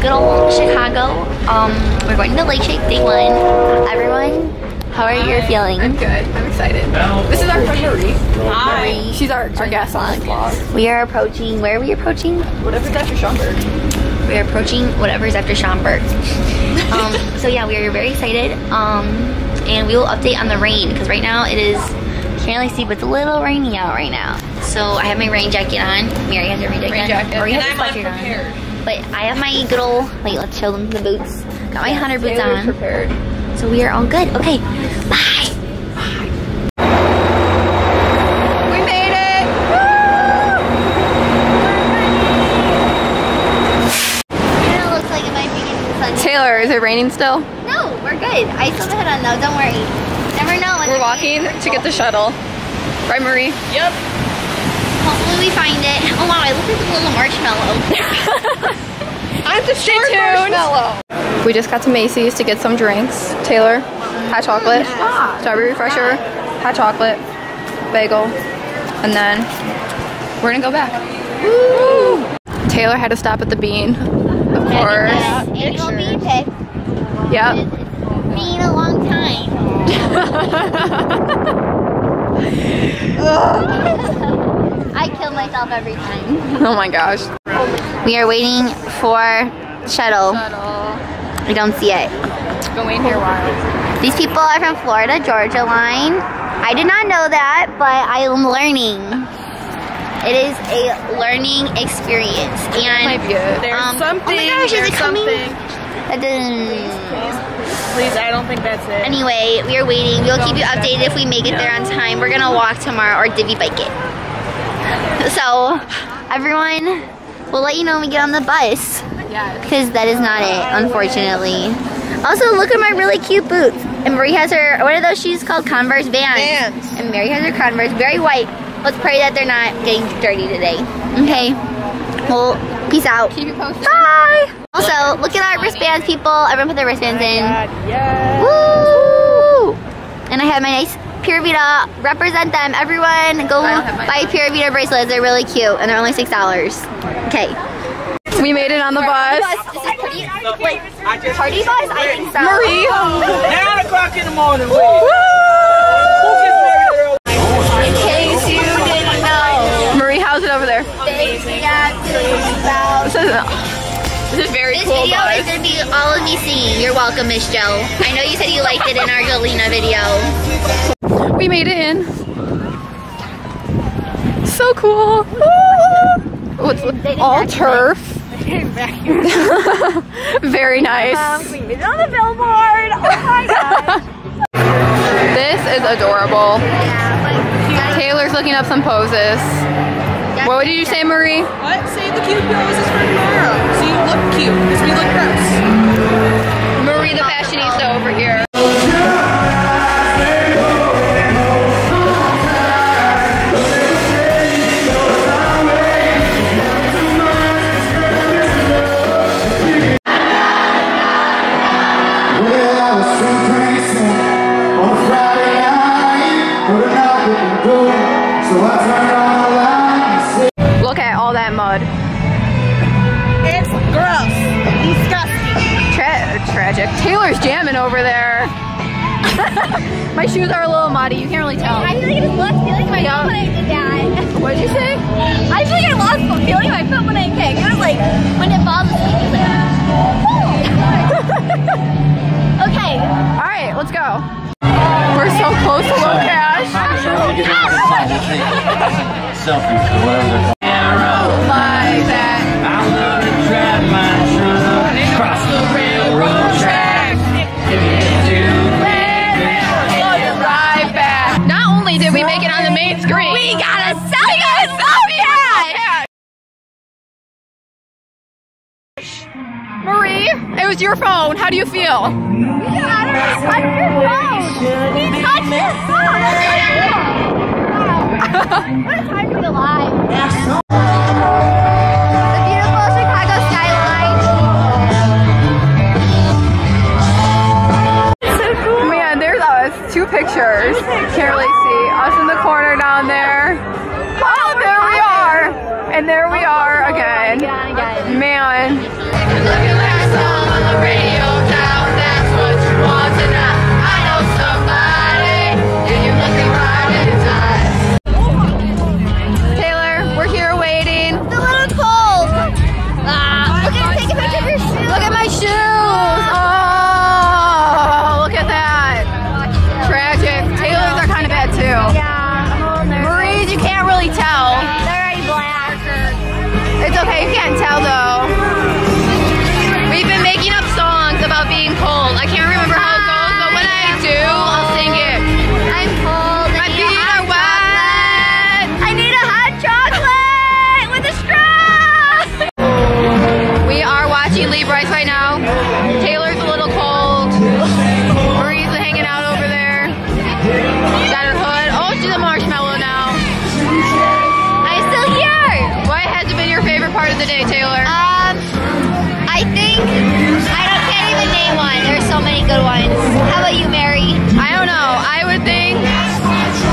good old Chicago. We're going to Lakeshake Day One. Everyone, how are you feeling? I'm good. I'm excited. This is our friend Marie. Hi. She's our guest on the vlog. We are approaching, where are we approaching? Whatever's after Schaumburg. We are approaching whatever's after Schaumburg. So yeah, we are very excited. And we will update on the rain because right now it is, you can't really see, but it's a little rainy out right now. So I have my rain jacket on. Mary has her rain jacket on. Or you have a sweatshirt on. But I have my good old, like, let's show them the boots. Got my hunter boots on. Prepared. So we are all good. Okay, bye. We made it! Woo! You know, it looks like it might be getting sunny. Taylor, is it raining still? No, we're good. I still have a hood on though, don't worry. Never know. We're walking to get the shuttle. Right, Marie? Yep. Hopefully we find it. Oh wow, I look like a little marshmallow. I'm the short marshmallow. We just got to Macy's to get some drinks. Taylor, hot chocolate, strawberry refresher, hot chocolate, bagel, and then we're gonna go back. Woo! Taylor had to stop at the Bean, of course. Annual Bean pick. Yep. It's been a long time. I kill myself every time. Oh my gosh. We are waiting for shuttle. We don't see it. Going here wild. These people are from Florida Georgia line. I did not know that, but I am learning. It is a learning experience. And Might be it. There's something. Oh my gosh, is it coming? That doesn't. Please, I don't think that's it. Anyway, we are waiting. We'll keep you updated if we make it there on time. We're gonna walk tomorrow or divvy bike it. So, everyone, we'll let you know when we get on the bus. Because that is not it, unfortunately. Also, look at my really cute boots. And Marie has her, what are those shoes called? Converse Vans. And Mary has her Converse, very white. Let's pray that they're not getting dirty today. Okay. Well, peace out. Keep you posted. Bye. Also, look at our wristbands, people. Everyone put their wristbands in. Yes. Woo! And I have my nice PuraVida. Represent them. Everyone, go buy PuraVida bracelets. They're really cute, and they're only $6. Okay. We made it on the bus. This is pretty, like, party bus? I think so. Marie! 9 o'clock in the morning. Woo! In case you didn't know. Marie, how's it over there? This is very cool. This video is going to be all of me singing. You're welcome, Miss Joe. I know you said you liked it in our Galena video. We made it in. So cool. What's all turf? Very nice. We made it on the billboard. Oh my god. This is adorable. Taylor's looking up some poses. What did you say, Marie? What? Save the cute poses for tomorrow. So you look cute, because we look gross. Marie the fashionista over here. Look at all that mud. It's gross. Disgusting. Tragic. Taylor's jamming over there. My shoes are a little muddy. You can't really tell. I feel like I just lost feeling my foot when I did that. What did you say? I feel like I lost feeling my foot when I kicked. It was like, when it falls asleep, it's like, okay. All right, let's go. We're so close to low cash. Selfies or whatever they're called. Like that. I love to drive my truck across the railroad track. Right back. Not only did we make it on the main screen, we got a selfie. Marie, it was your phone. How do you feel? You gotta touch your phone. He touched your phone. What a time to be alive. The beautiful Chicago skyline. So cool. Man, there's us. 2 pictures. Can't really see. Us in the corner down there. Oh, there we are. And there we are again. Man. Look at that. song on the radio down, that's what you want to know. I know somebody, and you're looking right in his eyes. Taylor, we're here waiting. It's a little cold. Take a picture of your shoes. Look at my shoes. Oh, look at that. Tragic. Taylor's are kind of bad too. Yeah. Marie's, you can't really tell. They're already black. It's okay, you can't tell though. We've been making up songs about being cold. I can't remember how it goes, but when I do, I'll sing it. I'm cold. My feet are wet. I need a hot chocolate with a straw. We are watching Lee Bryce right now. Taylor's a little cold. Marie's hanging out over there. Got her hood. Oh, she's a marshmallow now. I'm still here. What has been your favorite part of the day, Taylor? I think can't even name one. There's so many good ones. How about you, Mary? I don't know. I would think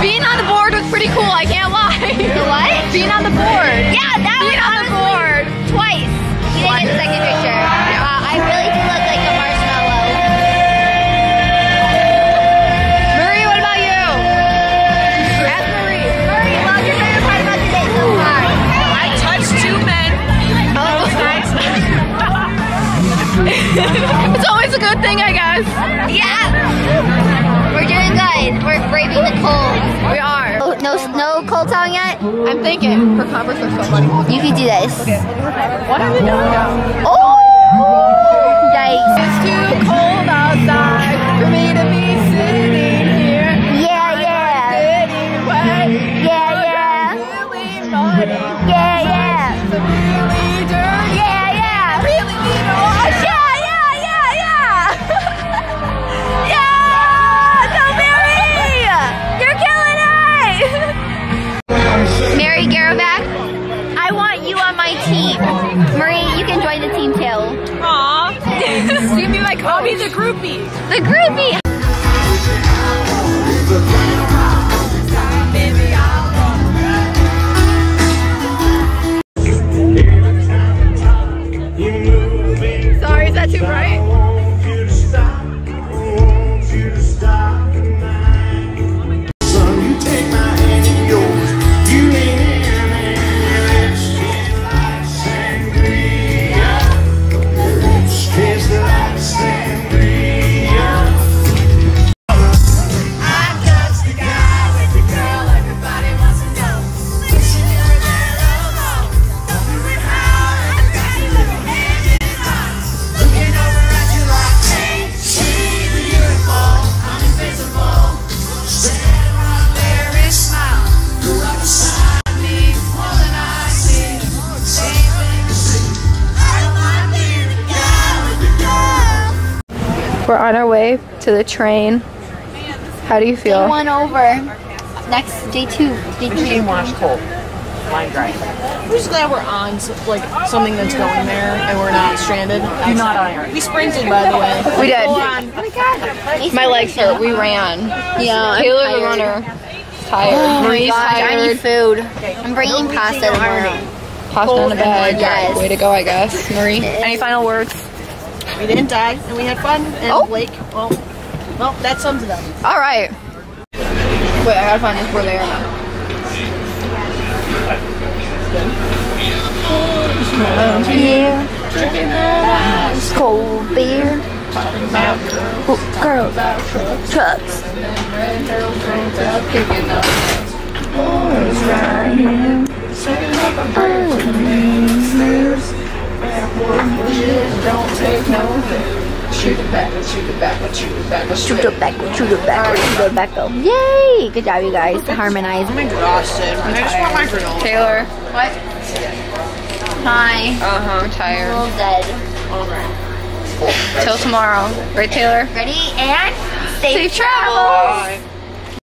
being on the board was pretty cool. I can't lie. The what? Being on the board. Yeah, that Being was on the board. twice. You didn't get the second picture. I really do look like a marshmallow. Marie, what about you? Ask Marie. Marie, what's your favorite part about the day so far? I touched 2 men. Oh, Guys. it's always a good thing, I guess. Yeah. We're doing good. We're braving the cold. We are. Oh, no cold song yet? I'm thinking. Her Converse are so funny. You can do this. What are we doing? Oh! Yikes. It's too cold outside for me to be sitting here. Yeah, yeah. Sitting wet. Yeah, yeah. Really naughty. Yeah, yeah. Really dirty. Yeah, yeah. Really need to wash. Yeah, yeah, yeah, yeah. Yeah! No, Mary! You're killing it! Mary Garovac, I want you on my team. Marie, you can join the team too. Aw. Give me my I'll be coat. the groupie. The groupie! Sorry, is that too bright? We're on our way to the train. How do you feel? Day one over. Next, day two. Day three. Wash cold. Line dry. I'm just glad we're on like something that's going there and we're not stranded. You're not iron. We sprinted, by the way. We did. My legs hurt. We ran. Yeah, Taylor's a runner. Tired. Oh my Marie's gosh, I tired. need food. I'm bringing pasta tomorrow. Pasta in a bag. Yes. Way to go, I guess. Marie, any final words? We didn't die and we had fun. And Oh. Blake, well, that sums it up. All right. Wait, I gotta find this where they are now. Yeah. Cold beer. Oh, girls. Trucks. Shoot it back, shoot it back, shoot it back, Shoot it back, shoot it back, shoot it back though. Yay! Good job, you guys. Harmonized. I'm exhausted. I just want my granola. Taylor. What? Hi. I'm tired. All dead. Till tomorrow. Right, Taylor? Ready? And Safe travels!